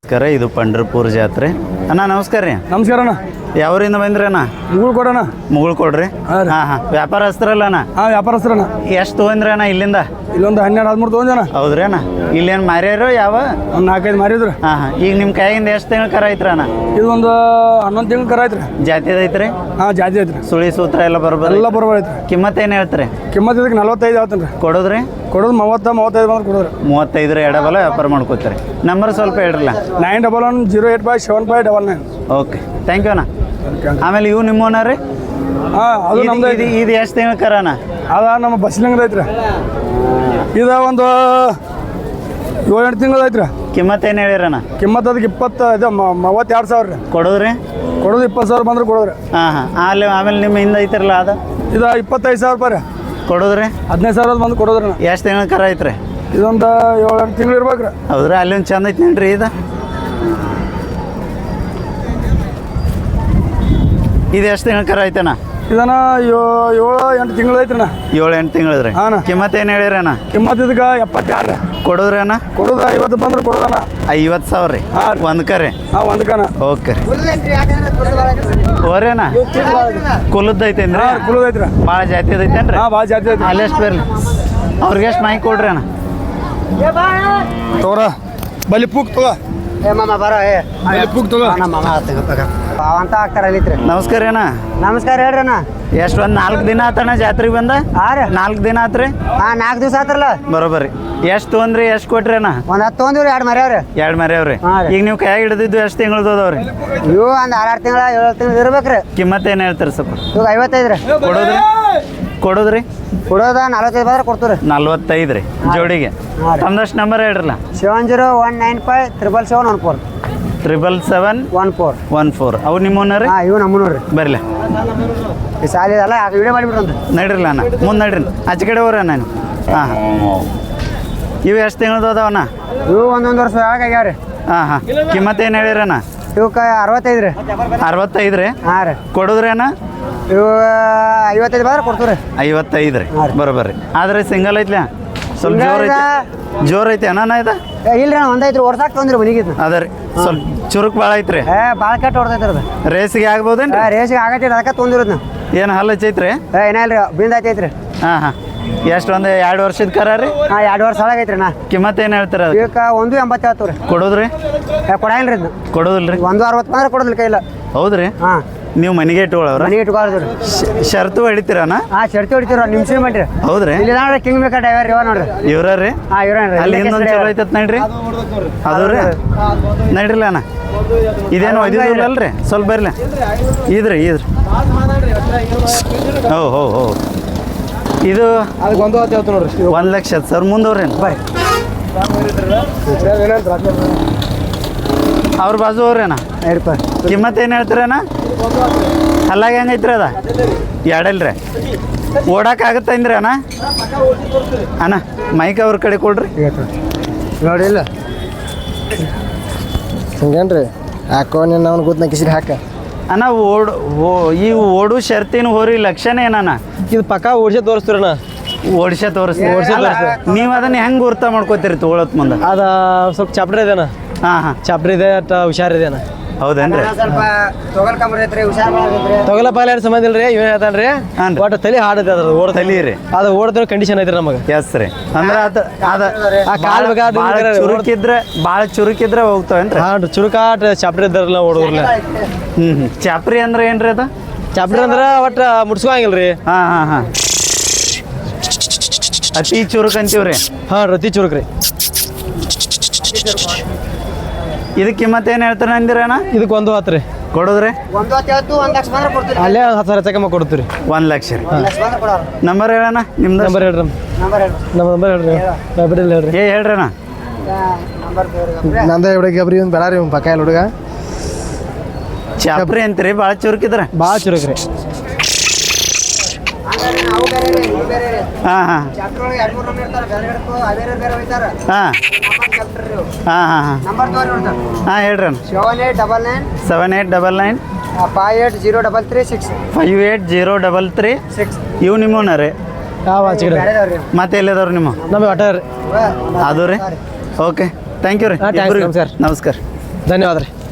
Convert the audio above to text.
ನಮಸ್ಕಾರ, ಇದು ಪಂಡ್ರಪುರ ಜಾತ್ರೆ. ಅಣ್ಣ ನಮಸ್ಕಾರ ರೀ. ನಮಸ್ಕಾರ ಅಣ್ಣ. ಯಾವ್ರಿಂದ ಬಂದ್ರಿ ಅಣ್ಣ? ಮುಗುಳ್ ಕೊಡೋಣ. ಮುಗುಳ್ ಕೊಡ್ರಿ. ಹಾಂ ಹಾಂ, ವ್ಯಾಪಾರಸ್ಥರಲ್ಲ ಅಣ್ಣ? ಹಾಂ, ವ್ಯಾಪಾರಸ್ಥರಣ್ಣ. ಎಷ್ಟು ತೊಗೊಂಡ್ರಿ ಅಣ್ಣ ಇಲ್ಲಿಂದ? ಇಲ್ಲೊಂದು 12-13 ತೊಗೊಂಡಣ್ಣ. ಹೌದ್ರಿ ಅಣ್ಣ? ಇಲ್ಲೇನು ಮಾರ್ಯಾರೋ ಯಾವ? ಒಂದು 4-5 ಮಾರಿದ್ರು. ಹಾಂ ಹಾಂ. ಈಗ ನಿಮ್ಮ ಕೈಯಿಂದ ಎಷ್ಟು ತಿಂಗಳು ಕರ ಐತ್ರಿ ಅಣ್ಣ? ಇದು ಒಂದು 11 ತಿಂಗಳು ಕರ ಐತ್ರಿ. ಜಾತಿದ ಐತ್ರಿ? ಹಾಂ, ಜಾತಿ ಐತ್ರಿ. ಸುಳಿ ಸೂತ್ರ ಎಲ್ಲ ಬರ್ಬೋದು? ಎಲ್ಲ ಬರೋಬರ್ ಐತ್ರಿ. ಕಿಮ್ಮತ್ತು ಏನು ಹೇಳ್ತೀರಿ? ಕಿಮ್ಮತ್ತು ಇದಕ್ಕೆ 45 ಹೇಳ್ತೀನಿ ರೀ. ಕೊಡೋದ್ರಿ? ಕೊಡೋದು 30-35 ಬಂದ್ರೆ ಕೊಡೋದ್ರಿ. 35 ಎಡಬಲ ವ್ಯಾಪಾರ ಮಾಡ್ಕೋತೀರಿ. ನಂಬರ್ ಸ್ವಲ್ಪ ಹೇಳ್ರಲ್ಲ. 9110857599. ಓಕೆ, ಥ್ಯಾಂಕ್ ಯು ಅಣ್ಣ. ಆಮೇಲೆ ಇವು ನಿಮ್ಮ ಓನರ್ ರೀ? ಹಾಂ, ಅದು ನಮ್ದು ಐತಿ. ಇದು ಎಷ್ಟು ತಿಂಗಳು ಕರ ಅಣ್ಣ? ಅದ ನಮ್ಮ ಬಸ್ಲಿಂಗದ ಐತ್ರಿ. ಇದು ಒಂದು 7-8 ತಿಂಗಳು ಐತ್ರಿ. ಕಿಮ್ಮತ್ತು ಏನು ಹೇಳಿರಣ್ಣ? ಕಿಮ್ಮತ್ತು ಅದಕ್ಕೆ 32,000 ರೀ. ಕೊಡೋದ್ರಿ? ಕೊಡೋದು 20,000 ಬಂದ್ರೆ ಕೊಡೋದ್ರಿ. ಹಾಂ ಹಾಂ. ಆಮೇಲೆ ನಿಮ್ಮ ಹಿಂದೆ ಐತಿರಲ್ಲ ಅದು? ಇದು 25,000 ರೂಪಾಯಿ ರೀ. ಕೊಡೋದ್ರಿ? 15,000 ಬಂದು ಕೊಡೋದ್ರಿ. ಎಷ್ಟು ತಿಂಗಳು ಕರ ಐತ್ರಿ? ಇದೊಂದು 7-8 ತಿಂಗಳು ಇರ್ಬೇಕ್ರಿ. ಹೌದ್ರಿ? ಅಲ್ಲಿ ಒಂದು ಚಂದ ಐತಿ ನೋಡ್ರಿ. ಇದು ಎಷ್ಟು ತಿಂಗಳು ಕರ ಐತಣ್ಣ? ಇದನ್ನ 7-8 ತಿಂಗಳು ಐತ್ರಣ್ಣ. 7-8 ತಿಂಗಳದ್ರಿ. ಹಾಂ. ಕಿಮ್ಮತ್ತು ಏನು ಹೇಳಿರಣ್ಣ? ಕಿಮ್ಮತ್ತು ಇದಕ್ಕೆ 76 ರೀ. ಕೊಡೋದ್ರಿ ಅಣ್ಣ? ಕೊಡೋದು 50 ಬಂದ್ರೆ ಕೊಡೋದಣ್ಣ. 50,000 ರೀ. ಹಾಂ. ಒಂದು ಕರೆ? ಹಾಂ, ಒಂದು ಕಣ. ಓಕೆ ರೀ. ಓರೇನಾ? ಕುಲದ್ದು ಐತೇನ್ರಿ? ಹಾಂ, ಕುಲದ ಐತ್ರಿ. ಭಾಳ ಜಾತಿ ಐತೇನ್ರಿ? ಹಾಂ, ಭಾಳ ಜಾತಿ ಐತಿ. ಅಲ್ಲಿ ಎಷ್ಟು ಬರಲಿ? ಅವ್ರಿಗೆ ಎಷ್ಟು ಮಾಹಿತಿ ಕೊಡ್ರಿ ಅಣ್ಣ? ತಗೋರ ಬಲಿ ಪೂಕ್ ತಗೋ. ಬಲಿ ಪೂಕ್ ತಗೋ. ಅಂತ ಆಗ್ತಾರ ಅಲ್ಲಿತ್ರಿ. ನಮಸ್ಕಾರ ಅಣ್ಣ. ನಮಸ್ಕಾರ ಹೇಳ್ರಿ ಅಣ್ಣ. ಎಷ್ಟು ಒಂದು 4 ದಿನ ಆತಣ್ಣ ಜಾತ್ರೆಗೆ ಬಂದ? ಹಾಂ ರೀ. 4 ದಿನ ಆತ್ರಿ? ಹಾಂ, 4 ದಿವಸ ಆತ್ರಲ್ಲ. ಬರೋಬ್ಬರಿ. ಎಷ್ಟು ತೊಗೊಂಡ್ರಿ? ಎಷ್ಟು ಕೊಟ್ರಿ ಅಣ್ಣ? ಒಂದು 10 ತೊಗೊಂಡಿವ್ರಿ, 2 ಮರ್ಯಾವ್ರಿ. 2 ಮರ್ಯಾವ್ರಿ. ಹಾಂ ರೀ. ಈಗ ನೀವು ಕೈ ಹಿಡಿದಿದ್ದು ಎಷ್ಟು ತಿಂಗಳು ಅದಾವ್ರಿ? ಇವು ಒಂದು 6 ತಿಂಗಳ 7 ತಿಂಗಳು ಇರ್ಬೇಕ್ರಿ. ಕಿಮ್ಮತ್ತು ಏನು ಹೇಳ್ತೀರಿ ಸ್ವಲ್ಪ? ಇವಾಗ 55 ರೀ. ಕೊಡೋದ್ರಿ? ಕೊಡೋದ್ರಿ? ಕೊಡೋದ 45 ಬಂದ್ರೆ ಕೊಡ್ತೀವಿ. 45 ರೀ ಜೋಡಿಗೆ. ಹಾಂ ರೀ. ತಮ್ಮದಷ್ಟು ನಂಬರ್ ಹೇಳ್ರಲ್ಲ. 7019577714. 77714. ಅವು ನಿಮ್ಮ ಓನರ್? ಹಾಂ, ಇವು ನಮ್ಮ ನೋಡ್ರಿ. ಬರಲಿ ಈ ಸಾಲಿ ಅಲ್ಲ ವಿಡಿಯೋ ಮಾಡಿಬಿಡ್ರಿ. ನಡ್ರಿಲ್ಲ ಅಣ್ಣ, ಮುಂದೆ ನಡ್ರಿ. ಆಚೆ ಕಡೆ ಹೋರ ನಾನು. ಹಾಂ ಹಾಂ. ಇವು ಎಷ್ಟು ತಿಂಗಳದ್ದು ಅದಾವಣ್ಣ? ಇವು 1 ವರ್ಷ ಆಗ್ಯಾವ್ರಿ. ಹಾಂ ಹಾಂ. ಕಿಮ್ಮತ್ತು ಏನು ಹೇಳಿರಣ್ಣ? ಇವಕ್ಕೆ 65 ರೀ. 65 ರೀ. ಹಾಂ ರೀ. ಕೊಡೋದ್ರಿ ಅಣ್ಣ? ಇವು 55 ಬಂದ್ರೆ ಕೊಡ್ತೀವಿ. 55 ರೀ. ಹಾಂ ರೀ. ಬರೋಬ್ಬರಿ. ಆದ್ರೆ ಸಿಂಗಲ್ ಐತ್ಲ? ಸ್ವಲ್ಪ ಜೋರ್ ಐತಿ ಅಣ್ಣ ಇದು? ಇಲ್ರಿ ಅಣ್ಣ, ಒಂದೈತ್ರಿ. ಓಡ್ಸಾಕ್ ತೊಂದ್ರಿ ಮನೆಗೆ. ಅದ ರೀ. ಸ್ವಲ್ಪ ಚುರುಕ್ ಭಾಳ ಐತ್ರಿ. ಭಾಳ ಕೆಟ್ಟ ಹೊಡ್ತೈತ್ರಿ ಅದು. ರೇಸಿಗೆ ಆಗ್ಬೋದೇನ್ರಿ? ರೇಸಿಗೆ ಆಗೈತಿ, ಅದಕ್ಕೆ ತೊಂದಿರೋದು. ಏನು ಹಲ್ಲು ಹಚ್ಚೈತ್ರಿ? ಏನ ಇಲ್ರಿ, ಬಿಂದ ಐತೈತ್ರಿ. ಹಾಂ ಹಾಂ. ಎಷ್ಟು ಒಂದು 2 ವರ್ಷದ ಕರ ರೀ? ಹಾಂ, 2 ವರ್ಷ ಒಳಗೈತ್ರಿ ಅಣ್ಣ. ಕಿಮ್ಮತ್ತು ಏನು ಹೇಳ್ತೀರ? ಇವಕ್ಕೆ 180 ಹೇಳ್ತೀವಿ. ಕೊಡೋದ್ರಿ? ಕೊಡಂಗಿಲ್ರಿ ಇದು. ಕೊಡೋದಿಲ್ರಿ? 160 ಬಂದ್ರೆ ಕೊಡೋದಿಲ್ಲ ಕೈಲ್ಲ. ಹೌದ್ರಿ? ಹಾಂ, ನೀವು ಮನೆಗೆ ಇಟ್ಕೊಳ್ಳೋರ? ಮನೆಗೆ ಇಟ್ಕೊಳ್ತೀವಿ. ಶರ್ತು ಹೊಡಿತೀರಣ್ಣ? ಹಾಂ, ಶರ್ತಿ ಹೊಡಿತೀವಿ. ನಿಮ್ಸೆ ಮಾಡ್ರಿ. ಹೌದ್ರಿ? ಇಲ್ಲಿ ನೋಡ್ರಿ ಕಿಂಗ್ ಮೇಕರ್ ಡ್ರೈವರ್ ಇವ ನೋಡ್ರಿ. ಇವ್ರ ರೀ? ಹಾಂ, ಇವ್ರೇನ್ರಿ. ಅಲ್ಲಿ ಹಿಂದೊಂದು ಚಲೋ ಐತತ್ ನೋಡ್ರಿ. ಅದು ರೀ? ನಡ್ರಿಲ್ಲ ಅಣ್ಣ. ಇದೇನು ಒಯ್ದಿಲ್ಲಲ್ರಿ? ಸ್ವಲ್ಪ ಬರ್ಲಿ. ಇದ್ರಿ ಹೋ ಇದು ಅದಕ್ಕೆ 110 ಹೇಳ್ತು ನೋಡ್ರಿ. 1 ಲಕ್ಷ ಸರ್. ಮುಂದವ್ರೇನು? ಬರ್ರಿ. ಅವ್ರ ಬಾಜು ಅವ್ರೇನ? ಕಿಮ್ಮತ್ತು ಏನು ಹೇಳ್ತೀರಣ್ಣ? ಅಲ್ಲಾಗ ಹೆಂಗೈತ್ರಿ ಅದ? ಎರಡಲ್ರಿ? ಓಡಾಕಾಗತ್ತಂದ್ರಿ ಅಣ್ಣ? ಅಣ್ಣ ಮೈಕ್ ಅವ್ರ ಕಡೆ ಕೊಡ್ರಿ. ನೋಡಿ ಇಲ್ಲ ಹಿಂಗೇನ್ರಿ? ಹಾಕೋ ನೀನು ಅವ್ನು ಗೊತ್ತ ಕಿಸಿರಿ ಹಾಕ. ಅಣ್ಣ ಈ ಓಡು ಶರ್ತಿನ ಹೋರಿ ಲಕ್ಷಣ ಏನಣ್ಣ? ಇದು ಪಕ್ಕ ಓಡಿಸಿ ತೋರಿಸ್ತೀರಣ್ಣ. ಓಡಿಸ ತೋರಿಸ್ತೀವಿ. ನೀವು ಅದನ್ನ ಹೆಂಗೆ ಗುರ್ತ ಮಾಡ್ಕೋತೀರಿ ತೊಗೊಳತ್ ಮುಂದೆ? ಅದ ಸ್ವಲ್ಪ ಚಾಪ್ಟರ್ ಇದೆಣ್ಣ. ಹಾಂ ಹಾಂ. ಚಾಪ್ಟರ್ ಇದೆ, ಹುಷಾರಿದೆ ಅಣ್ಣ. ಹೌದೇನ್ರಿ? ಸ್ವಲ್ಪ ತೊಗಲ್ಕಂಬರೈತ್ರಿ, ಹುಷಾರ್ ಮಾಡ್ಬೇಕ್ರಿ. ತೊಗಲ ಪಾಲ ಏನು ಸಂಬಂಧ ಇಲ್ರಿ. ಇವೇನು ಹೇಳ್ತಾನ್ರಿ? ಹಾಂ. ಒಟ್ಟು ತಲೆ ಹಾಡದೆ ಅದ್ರ ಓಡ ತಲಿ ರೀ. ಅದು ಓಡಿದ್ರೆ ಕಂಡೀಷನ್ ಐತ್ರಿ ನಮಗೆ. ಎಸ್ ರೀ. ಅಂದ್ರೆ ಆ ಕಾಲ್ ಭಾಳ ಚುರುಕಿದ್ರೆ ಹೋಗ್ತಾವೇನ್ರಿ? ಹಾಂ, ಚುರುಕಾಟ ಚಾಪ್ಟರ್ ಇದ್ದಾರಲ್ಲ ಓಡೋರ್ಲ. ಹ್ಞೂ. ಚಾಪ್ರಿ ಅಂದ್ರೆ ಏನ್ರಿ ಅದು? ಚಾಪ್ಟರ್ ಅಂದ್ರೆ ಒಟ್ಟು ಮುಡ್ಸ್ಕೊಂಗಿಲ್ರಿ. ಹಾಂ ಹಾಂ ಹಾಂ. ಅತಿ ಚುರುಕ್ ಅಂತೀವ್ರಿ. ಹಾಂ, ರತಿ ಚುರುಕ್ ರೀ. ಇದಕ್ಕೆ ಕಿಮ್ಮತ್ತು ಏನು ಹೇಳ್ತಾರೆ ಅಂದಿರಣ್ಣ? ಇದಕ್ಕೆ 110 ರೀ. ಕೊಡೋದ್ರಿ? 110 1 ಲಕ್ಷ ಬಂದ್ರೆ ಕೊಡ್ತೀವಿ. ಅಲ್ಲೇ 10,000 ಹೆಚ್ಚಕಮ್ಮ ಕೊಡ್ತೀವಿ. 1 ಲಕ್ಷ ರೀ. 1 ಲಕ್ಷ ಬಂದ್ರೆ ಕೊಡೋರು. ನಂಬರ್ ಹೇಳಣ್ಣ ನಿಮ್ದು? ನಂಬರ್ ಹೇಳ್ರಿ. ನಂಬರ್ ಹೇಳಿ. ನಮ್ಮ ನಂಬರ್ ಹೇಳ್ರಿ. ಬಿಡಿಲ್ಲ ಹೇಳ್ರಿ. ಹೇಳ್ರಿ ಅಣ್ಣ. ನಂಬರ್ ನಂದೇ ಹುಡುಗ ಗಬ್ರಿ ಒಂದು ಬೇಡ ರೀ. ಒಂದು ಪಕ್ಕ ಇಲ್ಲ ಹುಡುಗ. ಚಾಪ್ರಿ ಅಂತೀರಿ? ಭಾಳ ಚುರುಕಿದ್ರೆ? ಭಾಳ ಚುರುಕ್ ರೀ. ನಾವು ಬೇರೆ ರೀ, ನೀವು ಬೇರೆ ರೀ. ಹಾಂ ಹಾಂ. ಚಾಪ್ಟರ್ ಒಳಗೆ 2-3 ನಂಬರ್ ಇರ್ತಾರೆ. ಬೇರೆ ಹಿಡ್ಕೊ ಬೇರೆ ಬೇರೆ ಹೋಯ್ತಾರೆ. ಹಾಂ ಚಾಪ್ಟರ್ ರೀ. ಹಾಂ ಹಾಂ ಹಾಂ. ನಂಬರ್ ತೋರಿ ನೋಡ್ತಾರೆ. ಹಾಂ ಹೇಳ್ರಿ ಅಣ್ಣ. 7899 7899 580336. 580336. ಇವು ನಿಮ್ಮನ ರೀ? ಯಾವ ಆಚೆ ಕಡೆ ಬೇರೆದವ್ರಿ. ಮತ್ತೆ ಎಲ್ಲಿದವ್ರು ನಿಮ್ಮ? ನಮ್ಮ ಒಟ್ಟ ರೀ. ಅದು ರೀ? ಓಕೆ, ಥ್ಯಾಂಕ್ ಯು ರೀ. ಹಾಂ, ಥ್ಯಾಂಕ್ಸ್. ನಮಸ್ಕಾರ. ನಮಸ್ಕಾರ. ಧನ್ಯವಾದ ರೀ.